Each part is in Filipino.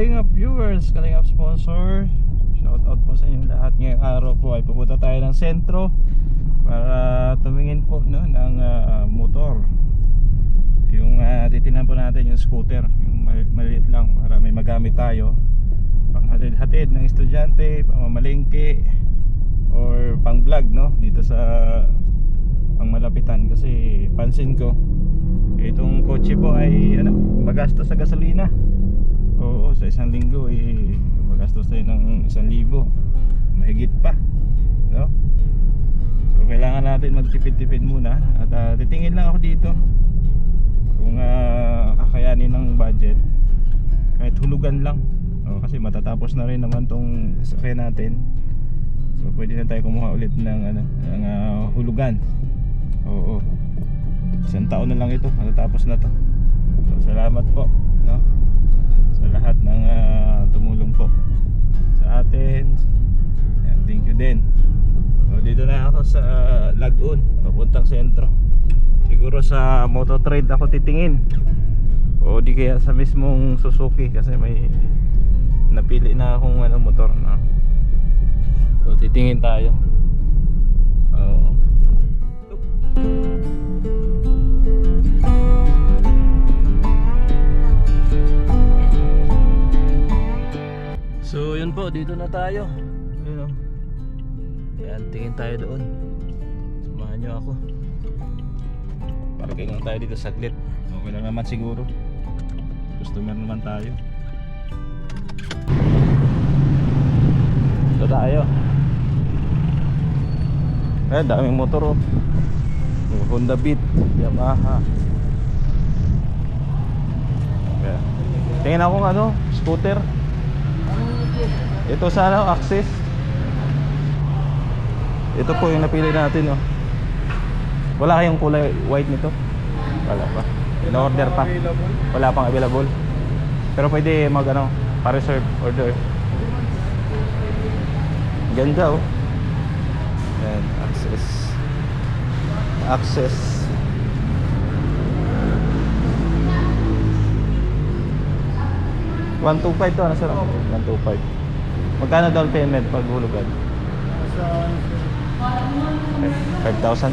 Kalingap viewers, Kalingap sponsor, shout out po sa inyo lahat. Ngayong araw po ay pupunta tayo ng sentro para tumingin po no, ng motor. Yung titinan po natin yung scooter, yung maliit lang para may magamit tayo pang hatid-hatid ng estudyante, pamamalengke or pang vlog no, dito sa pang malapitan. Kasi pansin ko itong kotse po ay magastos sa gasolina. Oo, sa isang linggo magastos tayo ng 1,000, mahigit pa no? So kailangan natin magtipid-tipid muna. At titingin lang ako dito kung kakayanin ng budget, kahit hulugan lang. Kasi matatapos na rin naman tong sasakyan natin. So pwede na tayo kumuha ulit ng hulugan. Oo, isang taon na lang ito, matatapos na to. So salamat po no, sa lahat ng tumulong po sa atin. Yan, thank you din. So dito na ako sa Lagun, papuntang sentro. Siguro sa Mototrade ako titingin, o di kaya sa mismong Suzuki, kasi may napili na akong motor na. So titingin tayo. So yun po, dito na tayo. Ayun, yan, tingin tayo doon. Samahan nyo ako. Parking lang tayo dito saglit. Okay lang naman siguro, customer naman tayo. Ito tayo. Daming motor Honda Beat, Yamaha. Yeah. Tingin ako ng scooter. Ito sana Access. Ito po yung napili natin Wala kayong kulay white nito? Wala pa. In-order pa. Wala pang available. Pero pwede pa-reserve order. Ganda Yan, Access. $125 to, sir? $125. Magkano down payment pag hulugan? 5,000.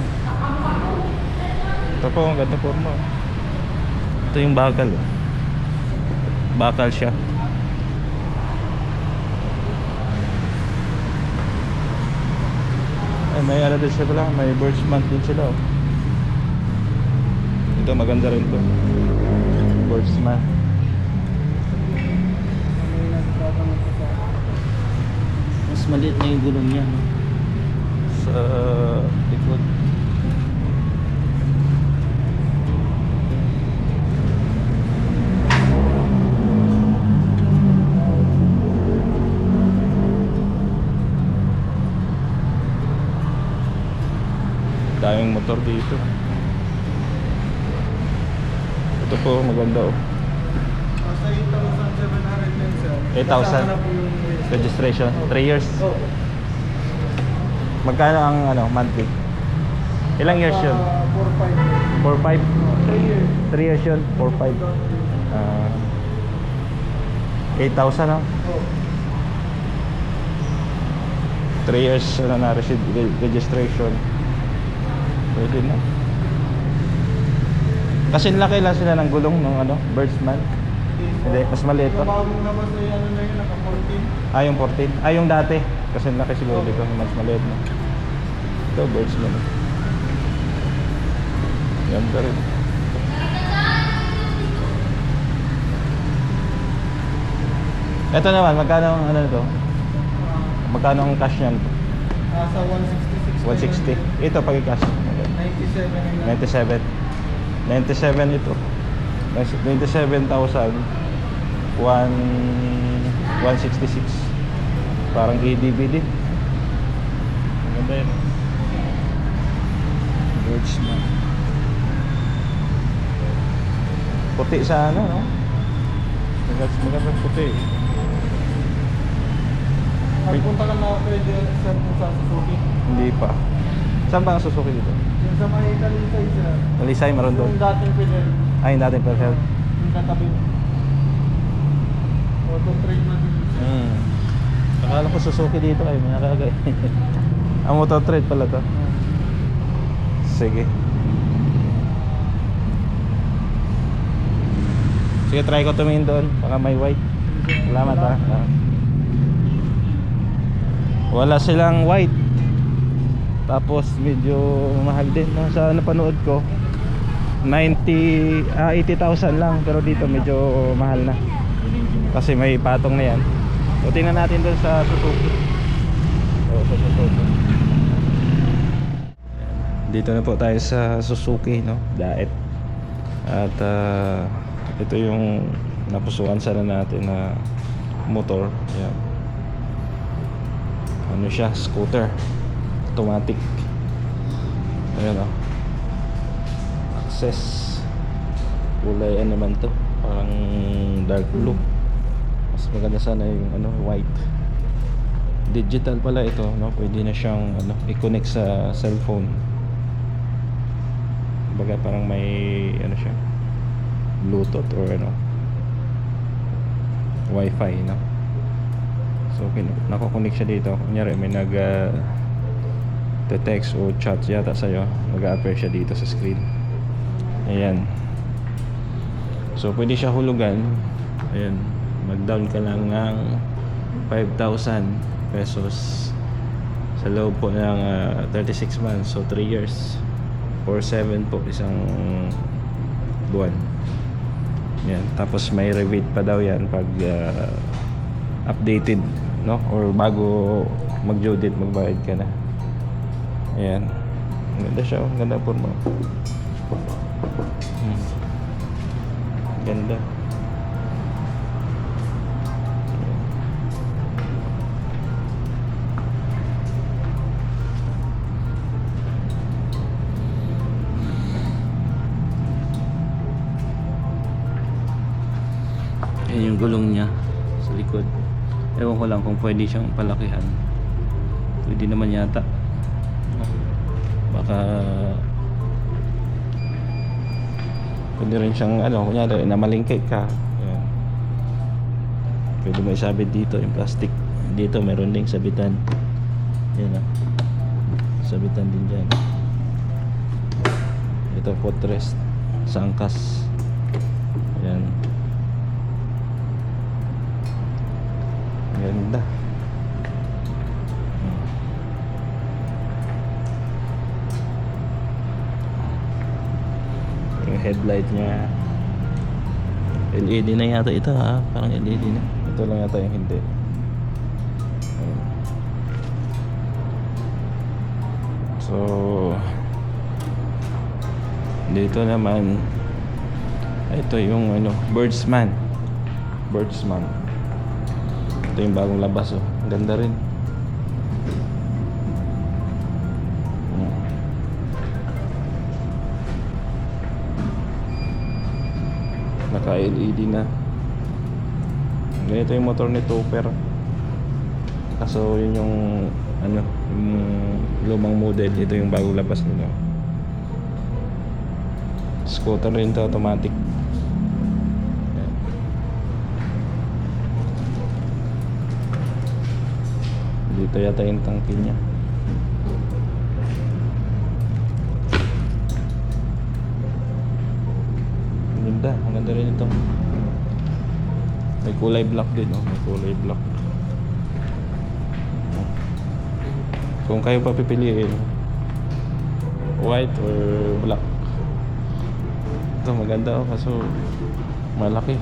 Ito po, ang ganda po mo. Ito yung bakal. Bakal siya. May din siya pala, may birch month din sila Ito maganda rin to, birch month. Mas maliit na yung gulong niya sa likod. Daming motor dito. Ito po maganda Nasa 8,700 yan, sir. 8,000 registration, 3 years. Magkano ang monthly? Ilang years yun? 4-5. 3 years yun, 4-5. 8,000 3 years na registration. Pwede na. Kasi laki lang sila ng gulong ng Birdsman. Hindi, mas maliit pa. Yung 14. Yung dati. Kasi laki siguro dito, mas maliit na. Ito, Birdsman. Ganda rin. Ito naman, magkano ang ito? Magkano ang cash niyan? Sa 166. 160. Ito pag i-cash. 97 ito. 97,166. Parang ADB din. Maganda yun. Birdsman. Puti sana maganda puti. Magpunta ka na pwede sa Suzuki. Hindi pa. Saan ba ang Suzuki dito? Yung sa may Talisay, sir. Talisay, meron doon? Yung dating PhilHealth. Yung dating PhilHealth. Yung katabi. Auto trade na din. Akala ko Suzuki dito ay may nakagay. Ang motor trade pala to. Sige. Sige, try ko tumingin doon. Baka may white. Salamat ha. Wala silang white. Tapos medyo mahal din no? Sa napanood ko 80,000 lang. Pero dito medyo mahal na kasi may patong na yan. So tingnan natin doon sa Suzuki. Sa Suzuki. Dito na po tayo sa Suzuki no? Daet. At ito yung napusuan sana natin na motor. Ayan. Ano siya? Scooter automatic. Ayan o. Access. Kulay ano naman to? Parang dark blue. Mas maganda sana yung ano, white. Digital pala ito, no? Pwede na siyang ano, i-connect sa cellphone. Baga parang may ano siya, Bluetooth or ano, Wi-Fi, no? So nako-connect siya dito. Kunyari may nag text o chat yata sa'yo, mag-a-appear siya dito sa screen. Ayan. So pwede siya hulugan. Ayan, mag-down ka lang ng 5,000 pesos sa loob po ng 36 months, so 3 years or 7 po isang buwan. Yan, tapos may rebate pa daw yan pag updated, no? Or bago mag-due date magbayad ka na. Ayan, ganda siya, ganda po mo. Ganda. Ayan yung gulong niya sa likod. Ewan ko lang kung pwede siyang palakihan. Pwede naman yata. Baka pwede rin siyang ano, kunyari namalingkay ka. Ayan. Pwede mo isabit dito yung plastic. Dito meron ding sabitan. Yan sabitan din dyan. Ito footrest sa angkas. Ayan. Ganda. Yung headlight niya LED na yata ito ha. Parang LED na. Ito lang yata yung hindi. So dito naman ito yung ano, Birdsman. Ito yung bagong labas oh. Ganda rin. Naka LED na. Ganito yung motor ni Topper. Kaso yun yung ano, yung lumang model. Ito yung bagong labas nila. Scooter rin to, automatic. Dito yata yung tangke niya. Ang ganda rin ito. May kulay black din oh. May kulay black. Kung kayo pa pipiliin, white or black. Ito maganda oh, kaso malaki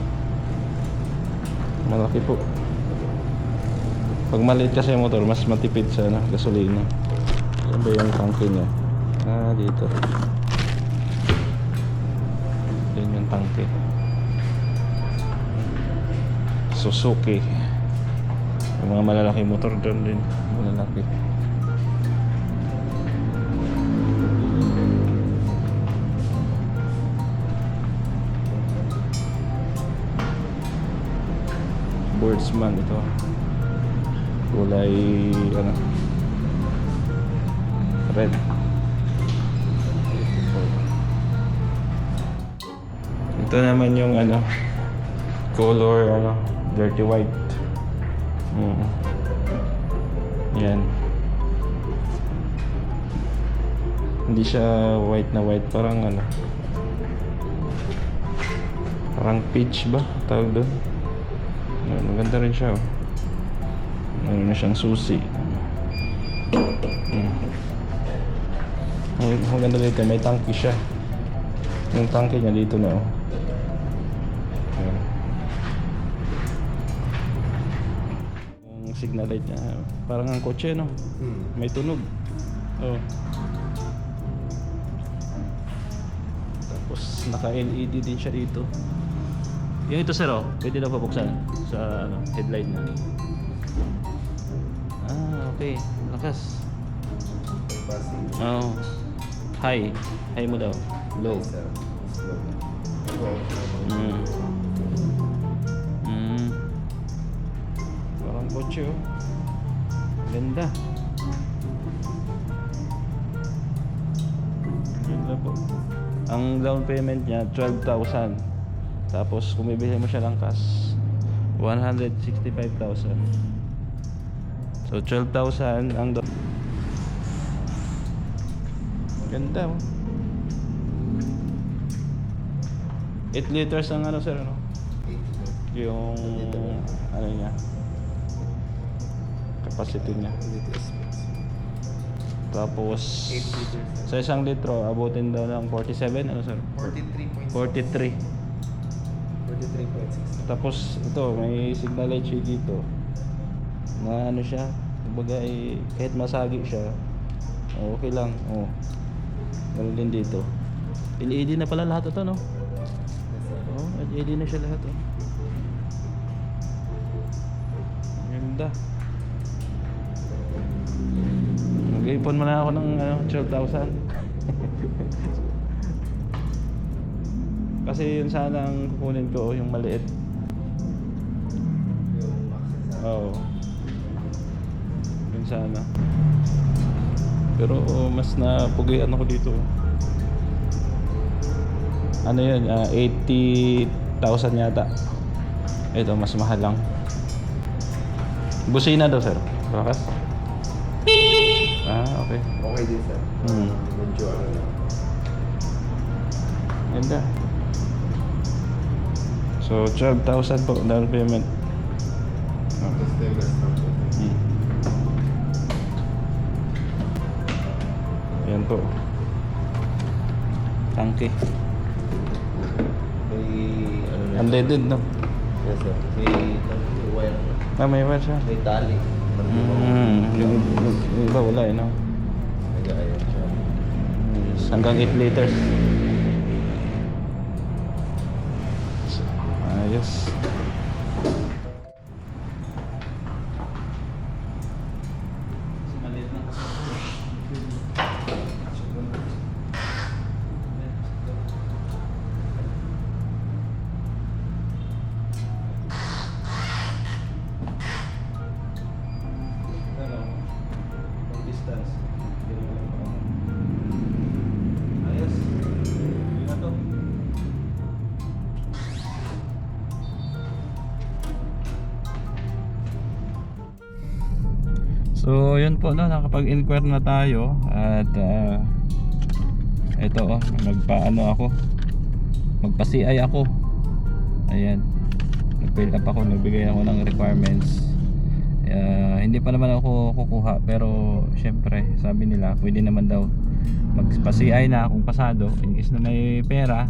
po. Pag maliit kasi yung motor, mas matipid sa gasolina. Yan ba yung tangke niya? Dito. Yan yung tangke. Suzuki. Yung mga malalaking motor doon din. Malalaki. Birdsman ito. Kulay ano, red. Ito naman yung ano, color ano, dirty white. Yan. Hindi siya white na white, parang ano, parang peach ba tawag doon. Maganda rin siya, oh. Meron na siyang susi. Maganda dito, may tangke siya. Yung tangke niya dito na, oh. Ayan. Yung signal light niya parang ang kotse, no? May tunog. Oh. Tapos naka LED din siya dito. Yung ito, sir, oh, pwede na pabuksan sa ano, headlight na. Okay, lakas. Oh. High. High mo daw. Low. Parang kotse, oh. Ganda. Ganda po. Ang down payment niya 12,000. Tapos kung bibili mo siya ng cash 165,000. So 12,000 ang ganda, oh. 8 liters ang ano, sir, ano? Yung ano niya, capacity niya. Tapos sa 1 litro abutin daw ng 47, ano, sir? 43. 43.6. Tapos ito, may signal light siya dito. Na ano siya, kumbaga kahit masagi siya, okay lang. Oh. Meron din dito. LED na pala lahat ito, no? Oh, LED na siya lahat, oh. Ganda. Mag-ipon mo na ako ng 12,000. Kasi yun sana ang kukunin ko, yung maliit. Oo. Yun sana. Pero mas napugian ako dito. Ano yun? 80,000 yata. Ito, mas mahal lang. Busina daw, sir. Bakas? Okay. Okay din, sir. Medyo ano lang. Ganda. So 12,000 po down payment. Stainless na po. Yan po. Tangke. May ano na. Unleaded, no? Yes, sir. May wire. May wire siya. May tali. Yung iba wala, eh, no? Nag-aayos siya. Hanggang 8 liters. Ayos. Distance. Ayos. Yun na to. So yun po, no, nakapag-inquire na tayo at ito, oh, magpa-CI ako. Ayan, nag-fill up ako, nagbigay ako ng requirements. Hindi pa naman ako kukuha, pero syempre sabi nila pwede naman daw magpa-CI na kung pasado, in case na may pera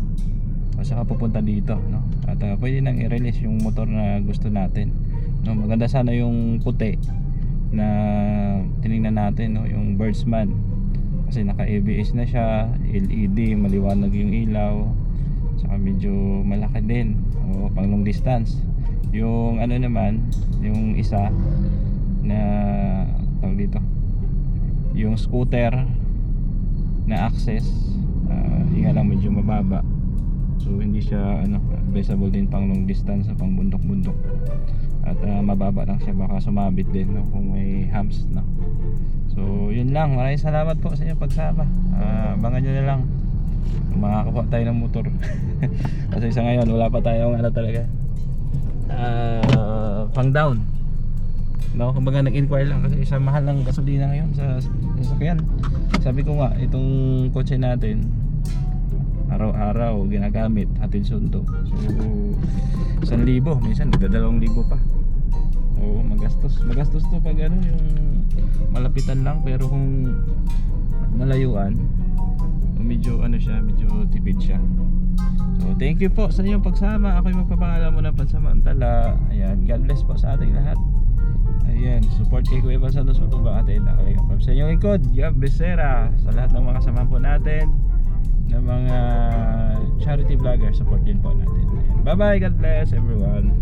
o saka pupunta dito, no? At pwede nang i-release yung motor na gusto natin, no? Maganda sana yung puti na tinignan natin, no? Yung Birdsman, kasi naka ABS na siya, LED, maliwanag yung ilaw, saka medyo malaki din, o pang long distance. Yung ano naman, yung isa na tawag dito, yung scooter na access, yun nga lang medyo mababa, so hindi siya advisable din pang long distance, pang bundok-bundok. At mababa lang siya, baka sumabit din, no, kung may humps, no. So yun lang, maraming salamat po sa inyong pagsama. Abangan nyo na lang kung makakakuha tayo ng motor. Kasi sa ngayon wala pa tayong talaga pang down. No, kumbaga nag-inquire lang kasi isang mahal ng gasolina ngayon sa sasakyan. Sabi ko nga, itong kotse natin araw-araw ginagamit, hatid sundo. So 1,000, minsan nagda-2,000 pa. Oo, magastos to pag ano, yung malapitan lang, pero kung malayuan, medyo ano siya, medyo tipid siya. So thank you po sa inyong pagsama. Ako'y magpapangalan mo ng pansamantala. Ayan, God bless po sa ating lahat. Ayan, support kay Kuya Val Santos Matuba atin. Nakalagay sa inyong ikod, Gab Becerra. Sa lahat ng mga kasama po natin, ng mga charity vlogger, support din po natin. Ayan. Bye bye, God bless everyone.